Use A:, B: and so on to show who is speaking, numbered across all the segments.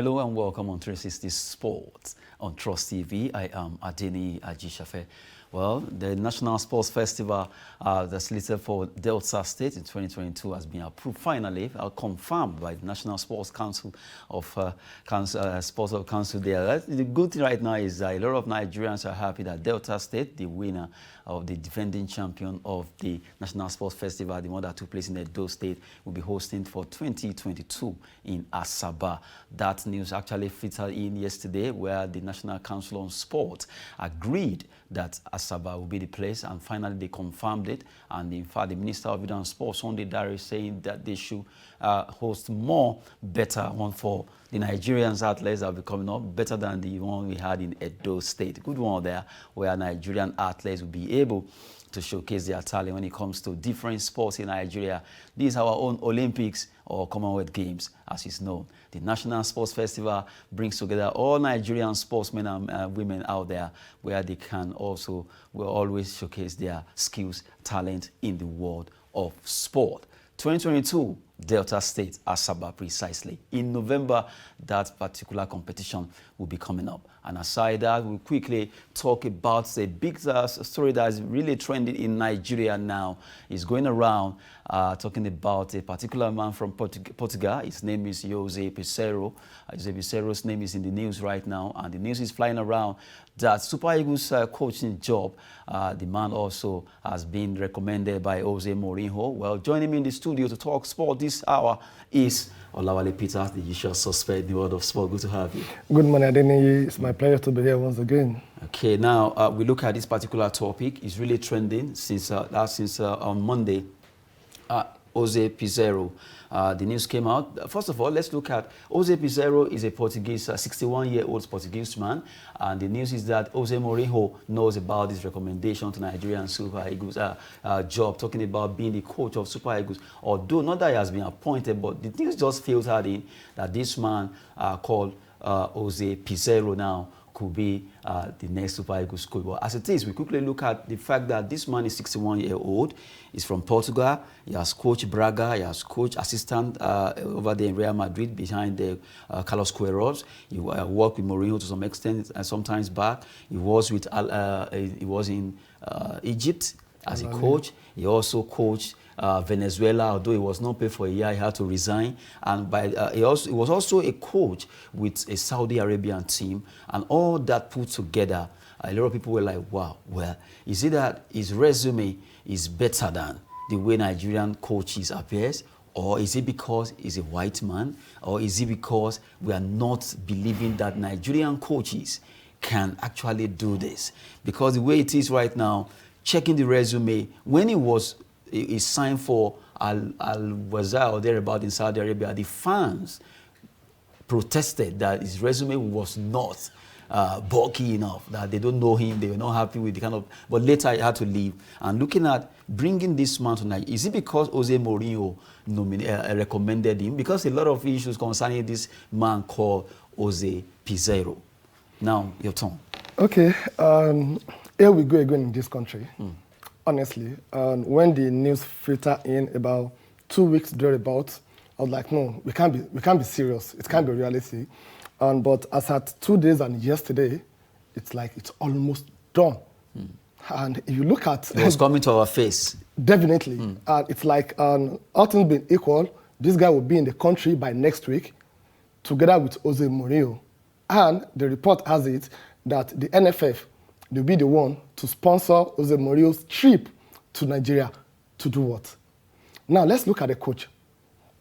A: Hello and welcome on 360 Sports on Trust TV. I am Adeni Ajishafe. Well, the National Sports Festival that's slated for Delta State in 2022 has been approved finally, confirmed by the National Sports Council of Sports Council there. The good thing right now is that a lot of Nigerians are happy that Delta State, the winner of the defending champion of the National Sports Festival, the one that took place in Edo State, will be hosting for 2022 in Asaba. That news actually filtered in yesterday, where the National Council on Sport agreed that Asaba will be the place, and finally they confirmed it. And in fact, the Minister of Youth and Sports, Sunday Dare, is saying that they should host more better one for the Nigerians athletes that will be coming up, better than the one we had in Edo State. Good one there, where Nigerian athletes will be able to showcase their talent when it comes to different sports in Nigeria. This is our own Olympics or Commonwealth Games, as is known. The National Sports Festival brings together all Nigerian sportsmen and women out there, where they will always showcase their skills, talent in the world of sport. 2022, Delta State, Asaba precisely. In November, that particular competition will be coming up. And aside that, we'll quickly talk about a big story that is really trending in Nigeria now. It's going around talking about a particular man from Portugal. His name is Jose Picero. Jose Picero's name is in the news right now, and the news is flying around that Super Eagles coaching job, the man also has been recommended by Jose Mourinho. Well, joining me in the studio to talk sport this hour is Olawale Peter, the usual suspect in the world of sport. Good to have you.
B: Good morning, Adeni. It's my pleasure to be here once again. Okay,
A: now we look at this particular topic. It's really trending since on Monday. Jose Picero. The news came out. First of all, let's look at Jose Picero is a Portuguese, 61-year-old Portuguese man. And the news is that Jose Mourinho knows about this recommendation to Nigerian Super Eagles job, talking about being the coach of Super Eagles. Although not that he has been appointed, but the news just filtered in that this man called Jose Picero now could be the next Super Eagles coach. But as it is, we quickly look at the fact that this man is 61-year-old. He's from Portugal. He has coached Braga. He has coached assistant over there in Real Madrid behind the Carlos Queiroz. He worked with Mourinho to some extent sometimes back. He was with he was in Egypt as a coach. He also coached Venezuela, although he was not paid for a year, he had to resign. And he was also a coach with a Saudi Arabian team. And all that put together, a lot of people were like, wow, well, is it that his resume is better than the way Nigerian coaches appears? Or is it because he's a white man? Or is it because we are not believing that Nigerian coaches can actually do this? Because the way it is right now, checking the resume, when he signed for Al-Wazir or thereabout in Saudi Arabia, the fans protested that his resume was not bulky enough, that they don't know him, they were not happy with the kind of, but later he had to leave. And looking at bringing this man to Nigeria, is it because Jose Mourinho recommended him? Because a lot of issues concerning this man called Jose Pizzero. Now, your turn. Okay,
B: here we go again in this country. Honestly, when the news filtered in about 2 weeks thereabout, I was like, no, we can't be serious. It can't be reality. But as at 2 days and yesterday, it's like it's almost done. And if you look at
A: it was coming to our face.
B: Definitely. It's like all things being equal, this guy will be in the country by next week, together with Jose Mourinho. And the report has it that the NSF, they'll be the one to sponsor Jose Mourinho's trip to Nigeria to do what? Now, let's look at the coach.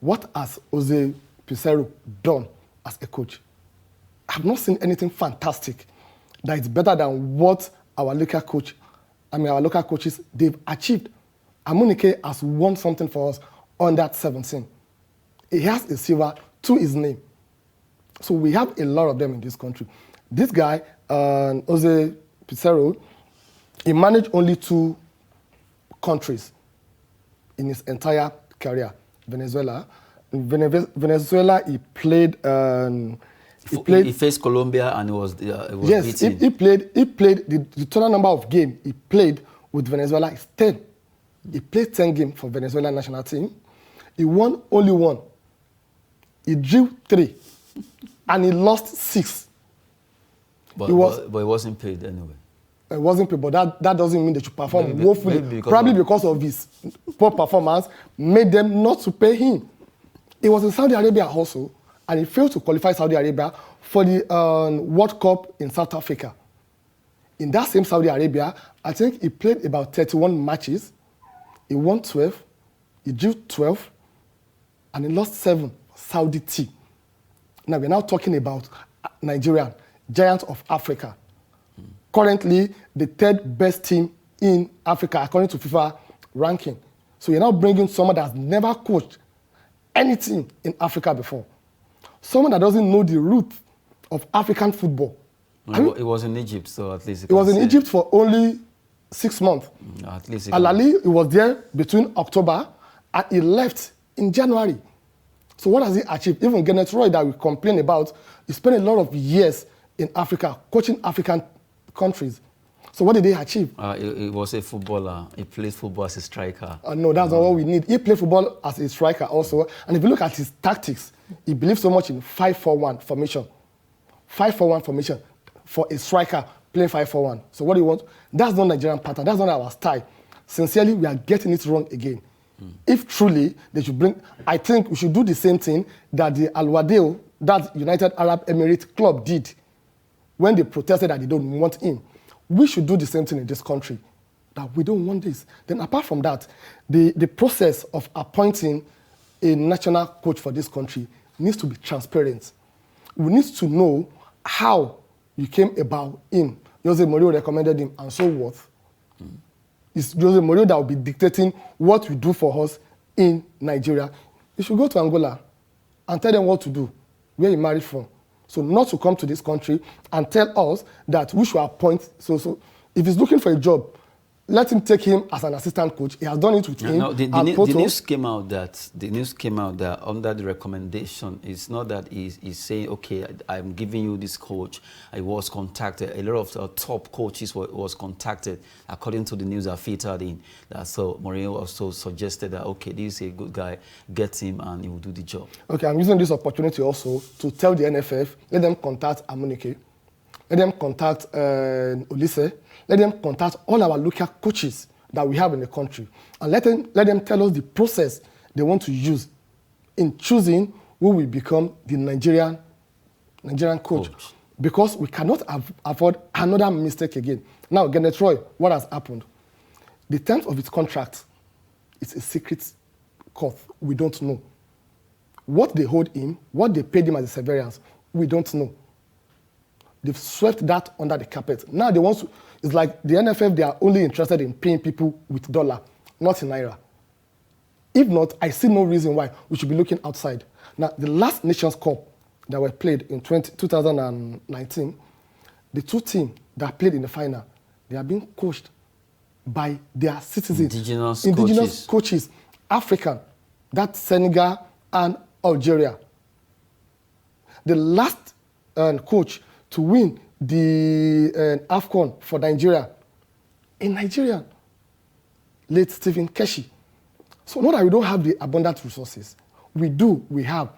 B: What has Jose Picero done as a coach? I've not seen anything fantastic that is better than what our local coaches, they've achieved. Amunike has won something for us on that 17. He has a silver to his name. So we have a lot of them in this country. This guy, Jose Picero, he managed only 2 countries in his entire career. Venezuela, he played.
A: He faced Colombia and he was beaten.
B: He played the total number of games he played with Venezuela is 10. He played 10 games for Venezuela national team. He won only 1. He drew 3. and he lost 6.
A: But he wasn't paid anyway.
B: It wasn't paid, but that doesn't mean they should perform woefully. Because of his poor performance, made them not to pay him. He was in Saudi Arabia also, and he failed to qualify Saudi Arabia for the World Cup in South Africa. In that same Saudi Arabia, I think he played about 31 matches. He won 12, he drew 12, and he lost 7 Saudi T. Now we're now talking about Nigeria, giants of Africa. Currently, the 3rd best team in Africa, according to FIFA ranking. So you're now bringing someone that's never coached anything in Africa before. Someone that doesn't know the root of African football.
A: It was in Egypt, so at least...
B: It was in Egypt for only 6 months.
A: At least...
B: Al-Ali, he was there between October, and he left in January. So what has he achieved? Even Kenneth Roy that we complain about, he spent a lot of years in Africa, coaching African countries. So what did they achieve?
A: He was a footballer. He played football as a striker.
B: No, that's not what we need. He played football as a striker also. And if you look at his tactics, he believes so much in 5-4-1 formation. 5-4-1 formation for a striker playing 5-4-1. So what do you want? That's not Nigerian pattern. That's not our style. Sincerely, we are getting it wrong again. If truly they should bring, I think we should do the same thing that the Al Wadeo, that United Arab Emirates club did when they protested that they don't want him. We should do the same thing in this country, that we don't want this. Then apart from that, the process of appointing a national coach for this country needs to be transparent. We need to know how you came about him. Jose Mourinho recommended him, and so what? It's Jose Mourinho that will be dictating what we do for us in Nigeria. You should go to Angola and tell them what to do, where he married from. So not to come to this country and tell us that we should appoint. So if he's looking for a job, let him take him as an assistant coach. He has done it with him.
A: No, the news came out that under the recommendation, it's not that he's saying, okay, I'm giving you this coach. I was contacted. A lot of top coaches was contacted, according to the news that filtered in. So Mourinho also suggested that, okay, this is a good guy, get him and he will do the job. Okay,
B: I'm using this opportunity also to tell the NFF, let them contact Amunike, let them contact Olise, let them contact all our local coaches that we have in the country, and let them tell us the process they want to use in choosing who will become the Nigerian coach. Because we cannot afford another mistake again. Now, Kenneth Roy, what has happened? The terms of his contract is a secret court. We don't know. What they hold him, what they paid him as a severance, we don't know. They've swept that under the carpet. Now they want to, it's like the NFF, they are only interested in paying people with dollar, not in naira. If not, I see no reason why we should be looking outside. Now, the last Nations Cup that were played in 2019, the 2 teams that played in the final, they are being coached by their citizens. Indigenous coaches. African, that's Senegal and Algeria. The last coach to win the AFCON for Nigeria, a Nigerian, late Stephen Keshi. So not that we don't have the abundant resources. We do, we have.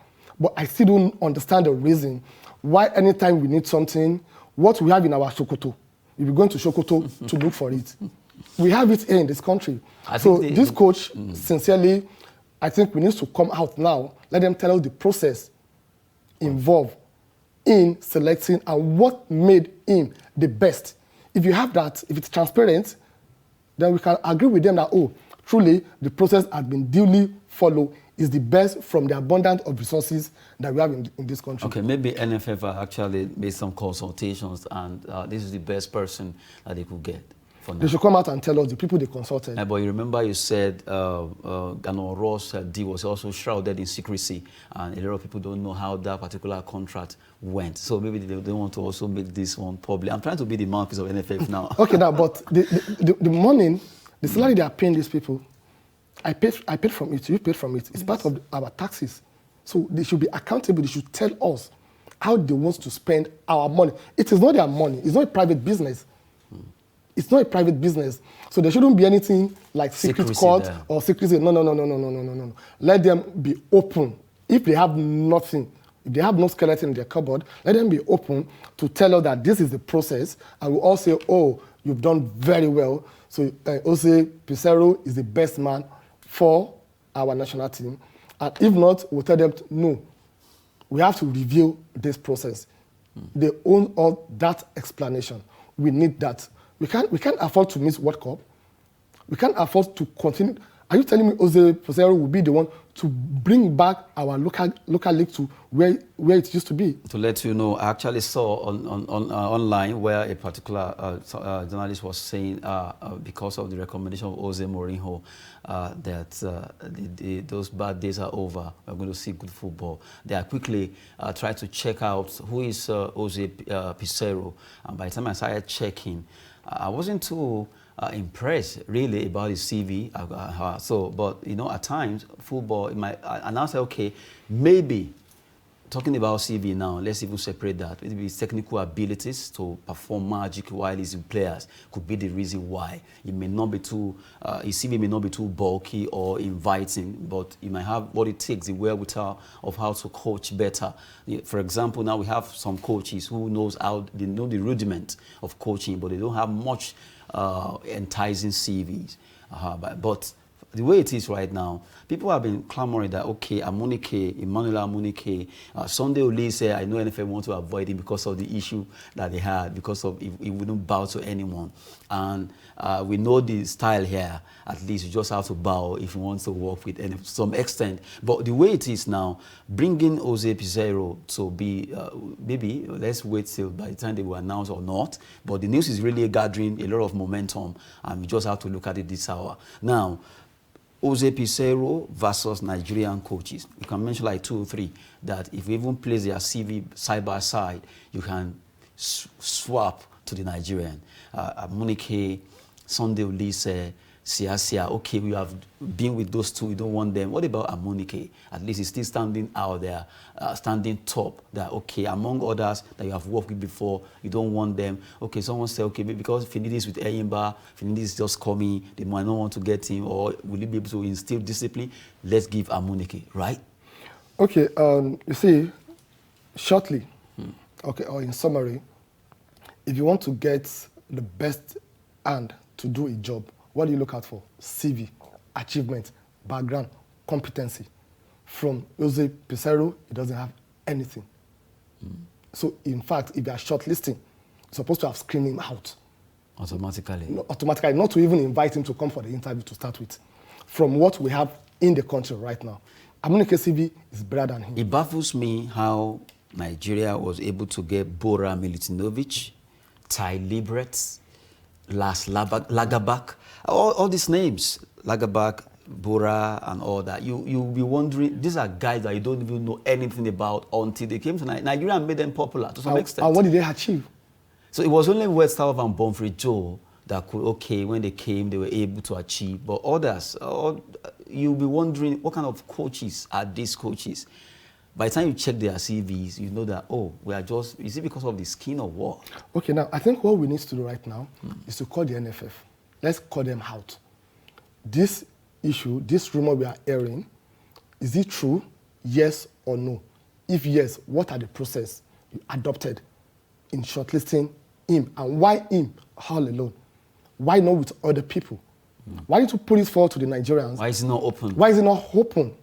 B: But I still don't understand the reason why anytime we need something, what we have in our Sokoto, we'll be going to Sokoto to look for it. We have it here in this country. So this coach, sincerely, I think we need to come out now, let them tell us the process involved in selecting and what made him the best. If you have that, if it's transparent, then we can agree with them that, oh, truly, the process has been duly followed, is the best from the abundance of resources that we have in this country. Okay, maybe NFF actually made some consultations and this is the best person that they could get. They should come out and tell us the people they consulted. But you remember you said Gano Ross deal was also shrouded in secrecy, and a lot of people don't know how that particular contract went. So maybe they want to also make this one public. I'm trying to be the mouthpiece of NFF now. Okay, now, but the money, the salary they are paying these people, I paid from it, you paid from it. It's part of our taxes. So they should be accountable. They should tell us how they want to spend our money. It is not their money. It's not a private business. It's not a private business. So there shouldn't be anything like secret court or secrecy. No. Let them be open. If they have nothing, If they have no skeleton in their cupboard, let them be open to tell us that this is the process, and we'll all say, oh, you've done very well. So Jose Picero is the best man for our national team. And if not, we'll tell them, no, we have to review this process. They own all that explanation. We need that. We can't afford to miss World Cup. We can't afford to continue. Are you telling me Jose Picero will be the one to bring back our local league to where it used to be? To
A: let you know, I actually saw online where a particular journalist was saying because of the recommendation of Jose Mourinho that those bad days are over. We're going to see good football. They are quickly trying to check out who is Jose Picero. And by the time I started checking, I wasn't too impressed really about his CV. But you know, at times football, and I say, okay, maybe talking about CV now, let's even separate that. Maybe his technical abilities to perform magic while he's in players could be the reason why. It may not be too, his CV may not be too bulky or inviting, but he might have what it takes, the wherewithal of how to coach better. For example, now we have some coaches who they know the rudiment of coaching, but they don't have much enticing CVs. But the way it is right now, people have been clamoring that, okay, Emmanuel Amunike, Sunday Olise, I know NFF want to avoid him because of the issue that they had, because of he wouldn't bow to anyone. And we know the style here. At least you just have to bow if you want to work with NFF to some extent. But the way it is now, bringing Jose Picero to be, maybe let's wait till by the time they will announce or not. But the news is really gathering a lot of momentum, and we just have to look at it this hour. Now, Jose Picero versus Nigerian coaches. You can mention like 2 or 3 that if you even place their CV side by side, you can swap to the Nigerian. Amunike, Sunday Olise, Sia. Okay, we have been with those 2. You don't want them. What about Amunike? At least he's still standing out there, standing top. That okay, among others that you have worked with before, you don't want them. Okay, someone say okay, because Finidis with Eyimba, Finidis is just coming. They might not want to get him, or will he be able to instill discipline? Let's give Amunike, right?
B: Okay. You see, shortly, okay, or in summary, if you want to get the best hand to do a job, what do you look out for? CV, achievement, background, competency. From Jose Picero, he doesn't have anything. So, in fact, if you are shortlisting, you're supposed to have screened him out.
A: Automatically?
B: No, automatically, not to even invite him to come for the interview to start with. From what we have in the country right now, Amunike CV is better than him.
A: It baffles me how Nigeria was able to get Bora Milutinovic, Ty Libret, Las Lagabak, all these names, Lagabak, Bora, and all that. You'll be wondering, these are guys that you don't even know anything about until they came to Nigeria and made them popular to some extent.
B: And what did they achieve?
A: So it was only Westhoff and Bonfrey Joe that could, okay, when they came, they were able to achieve. But others, you'll be wondering, what kind of coaches are these coaches? By the time you check their CVs, you know that, oh, we are just, is it because of the skin or what?
B: Okay, now, I think what we need to do right now is to call the NFF. Let's call them out. This issue, this rumor we are airing, is it true, yes or no? If yes, what are the process you adopted in shortlisting him? And why him all alone? Why not with other people? Why did you put it forward to the Nigerians?
A: Why is it not open?
B: Why is it not open?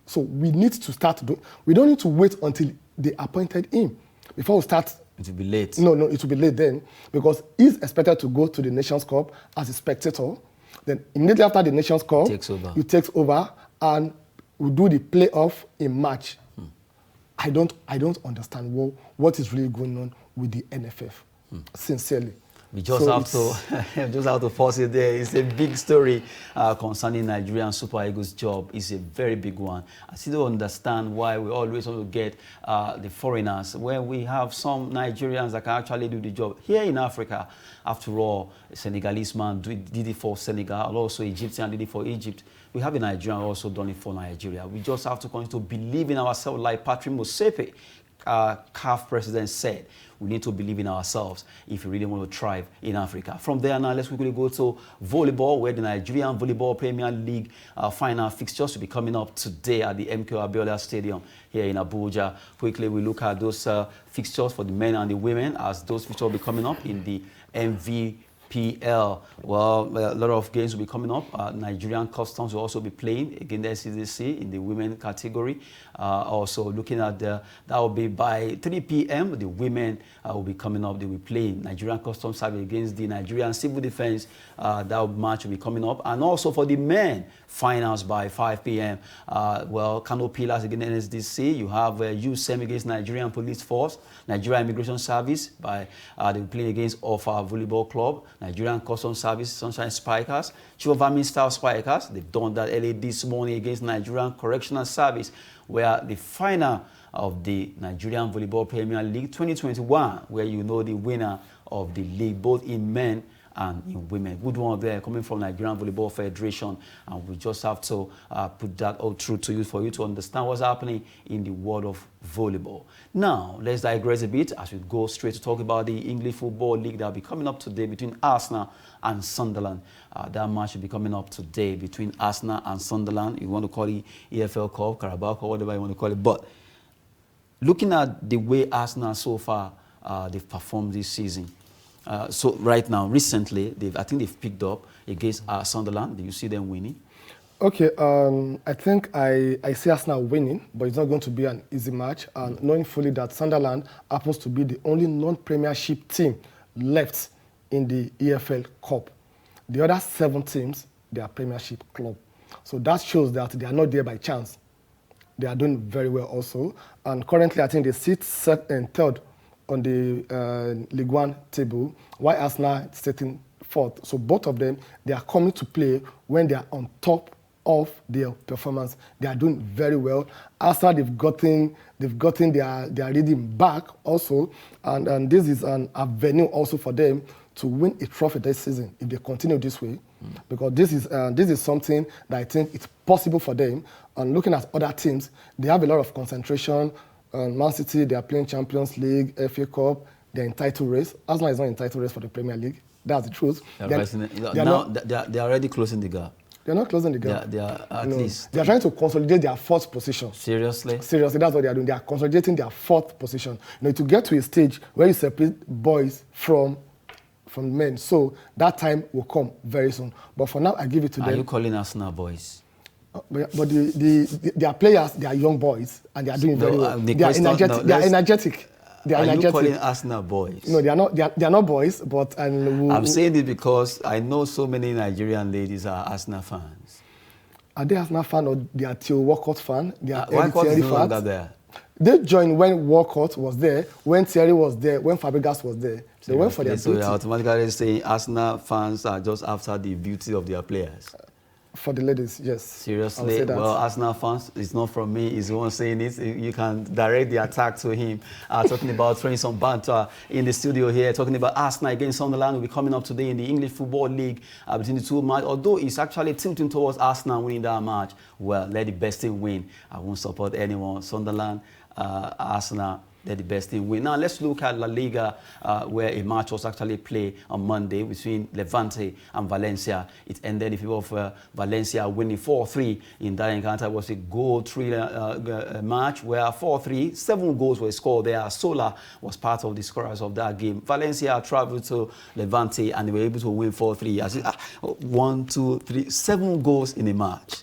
B: So we need to start doing. We don't need to wait until they appointed him before we start.
A: It will be late.
B: No, it will be late then, because he's expected to go to the Nations Cup as a spectator. Then immediately after the Nations Cup, he takes over and will do the playoff in March. I don't understand what is really going on with the NFF. Sincerely.
A: We just have to force it there. It's a big story concerning Nigerian Super Eagles' job. It's a very big one. I still don't understand why we always want to get the foreigners when we have some Nigerians that can actually do the job. Here in Africa, after all, a Senegalese man did it for Senegal, also Egyptian did it for Egypt. We have a Nigerian also done it for Nigeria. We just have to continue to believe in ourselves like Patrick Mosepe CAF president said, we need to believe in ourselves if we really want to thrive in Africa. From there now, let's quickly go to volleyball, where the Nigerian Volleyball Premier League final fixtures will be coming up today at the MK Abiola Stadium here in Abuja. Quickly, we look at those fixtures for the men and the women, as those fixtures will be coming up in the MVPL. Well, a lot of games will be coming up. Nigerian Customs will also be playing against the SCDC in the women category. Also looking at that will be by 3 p.m. The women will be coming up. They will be playing Nigerian Customs Service against the Nigerian Civil Defense. That match will be coming up. And also for the men, finals by 5 p.m. Well, Kano Pillars against NSDC. You have USEM against Nigerian Police Force, Nigerian Immigration Service by they will play against Offa Volleyball Club, Nigerian Customs Service, Sunshine Spikers, Chief Style Spikers. They've done that early this morning against Nigerian Correctional Service, where the final of the Nigerian Volleyball Premier League 2021, where you know the winner of the league, both in men and in women. Good one there coming from Nigerian Volleyball Federation, and we just have to put that all through to you for you to understand what's happening in the world of volleyball. Now, let's digress a bit as we go straight to talk about the English Football League that will be coming up today between Arsenal and Sunderland. That match will be coming up today between Arsenal and Sunderland. You want to call it EFL Cup, Carabao Cup, whatever you want to call it. But looking at the way Arsenal so far they've performed this season, so right now, recently, I think they've picked up against Sunderland. Do you see them winning?
B: Okay, I think I see Arsenal winning, but it's not going to be an easy match. And knowing fully that Sunderland happens to be the only non-Premiership team left in the EFL Cup. The other 7 teams, they are Premiership club. So that shows that they are not there by chance. They are doing very well also. And currently, I think they sit third on the League One table, while Arsenal is sitting 4th. So both of them, they are coming to play when they are on top of their performance. They are doing very well. Arsenal, they've gotten their rhythm back also, and this is an avenue also for them to win a trophy this season if they continue this way, because this is something that I think it's possible for them. And looking at other teams, they have a lot of concentration. Man City, they are playing Champions League, FA Cup, they're in title race. Arsenal is not in title race for the Premier League. That's the truth.
A: They're already closing the gap.
B: They're not closing the gap.
A: They are at least.
B: They are trying to consolidate their 4th position.
A: Seriously?
B: Seriously, that's what they are doing. They are consolidating their 4th position. To get to a stage where you separate boys from men. So that time will come very soon. But for now, I give it to them.
A: Are you calling Arsenal boys?
B: But their players, they are young boys, and they are doing very well. They are energetic. Are
A: you calling Arsenal boys?
B: No, they are not boys, but...
A: I'm saying it because I know so many Nigerian ladies are Arsenal fans.
B: Are they Arsenal fans, or they are Theo Walcott fans?
A: Walcott is no longer there.
B: They joined when Walcott was there, when Thierry was there, when Fabregas was there. They went for their beauty.
A: So you're automatically saying Arsenal fans are just after the beauty of their players?
B: For the ladies, yes.
A: Seriously? Well, Arsenal fans, it's not from me. He's the one saying it. You can direct the attack to him. Talking about throwing some banter in the studio here, talking about Arsenal against Sunderland will be coming up today in the English Football League between the two matches. Although it's actually tilting towards Arsenal winning that match, well, let the best team win. I won't support anyone. Sunderland, Arsenal, they're the best team win. Now, let's look at La Liga, where a match was actually played on Monday between Levante and Valencia. It ended in favor of Valencia winning 4-3 in that encounter. It was a goal thriller match where 4-3, 7 goals were scored there. Sola was part of the scorers of that game. Valencia traveled to Levante and they were able to win 4-3. 1, 2, 3, 7 goals in a match.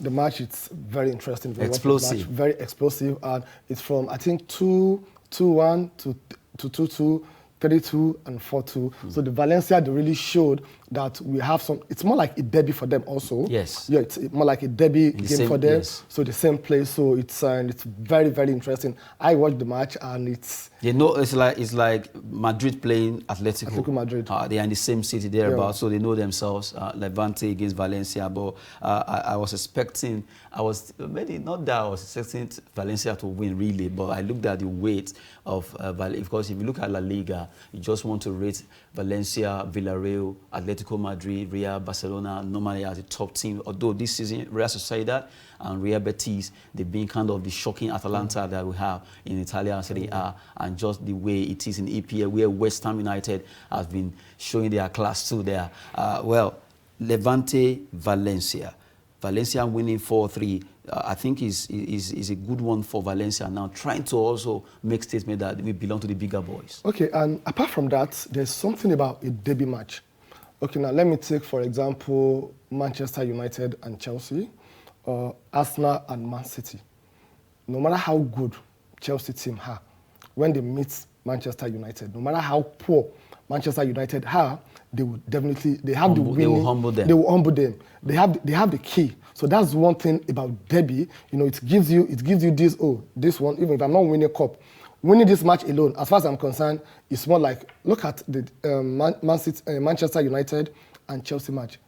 B: The match, it's very interesting.
A: Explosive.
B: Very explosive. And it's from, I think, 2-1 to 2-2, 3-2 and 4-2. So the Valencia, they really showed that we have some, it's more like a derby for them also.
A: Yes.
B: Yeah, it's more like a derby game for them. Yes. So the same place. So it's very, very interesting. I watched the match and it's...
A: You know, it's like Madrid playing Atletico
B: Madrid.
A: They are in the same city thereabouts, so they know themselves. Levante against Valencia, but I was expecting, maybe not that I was expecting Valencia to win really, but I looked at the weight of because if you look at La Liga, you just want to rate Valencia, Villarreal, Atletico Atletico Madrid, Real Barcelona normally as a top team. Although this season, Real Sociedad and Real Betis, they've been kind of the shocking Atalanta that we have in Italian Serie A, and just the way it is in EPL, where West Ham United has been showing their class too there. Well, Levante, Valencia. Valencia winning 4-3. I think is a good one for Valencia now, trying to also make statement that we belong to the bigger boys.
B: Okay, and apart from that, there's something about a derby match. Okay, now let me take, for example, Manchester United and Chelsea, Arsenal and Man City. No matter how good Chelsea team are, when they meet Manchester United, no matter how poor Manchester United are, they will definitely, they have the winning. They will humble them. They will humble them. They have the key. So that's one thing about derby. You know, it gives you this, this one, even if I'm not winning a cup, winning this match alone, as far as I'm concerned, it's more like, look at the Manchester United and Chelsea match.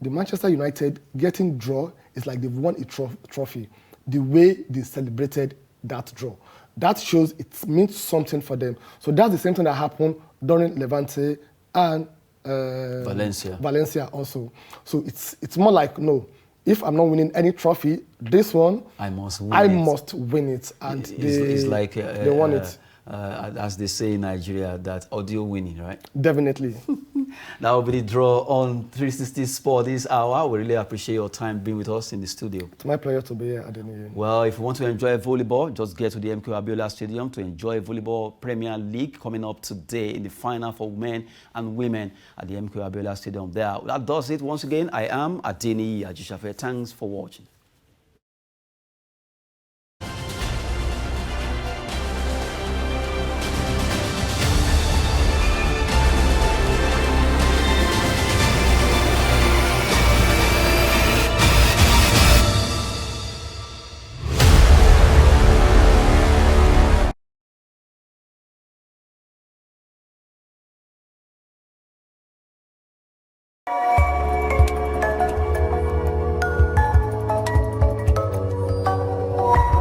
B: The Manchester United getting draw is like they've won a trophy. The way they celebrated that draw, that shows it means something for them. So that's the same thing that happened during Levante and Valencia also. So it's more like, no, if I'm not winning any trophy, this one I must win it, and
A: it's like
B: they won it.
A: As they say in Nigeria, that audio winning, right?
B: Definitely.
A: That will be the draw on 360 Sport this hour. We really appreciate your time being with us in the studio.
B: It's my pleasure to be here, Adeniyi.
A: Well, if you want to enjoy volleyball, just get to the MK Abiola Stadium to enjoy Volleyball Premier League coming up today in the final for men and women at the MK Abiola Stadium there. That does it. Once again, I am Adeniyi Ajishafe. Thanks for watching.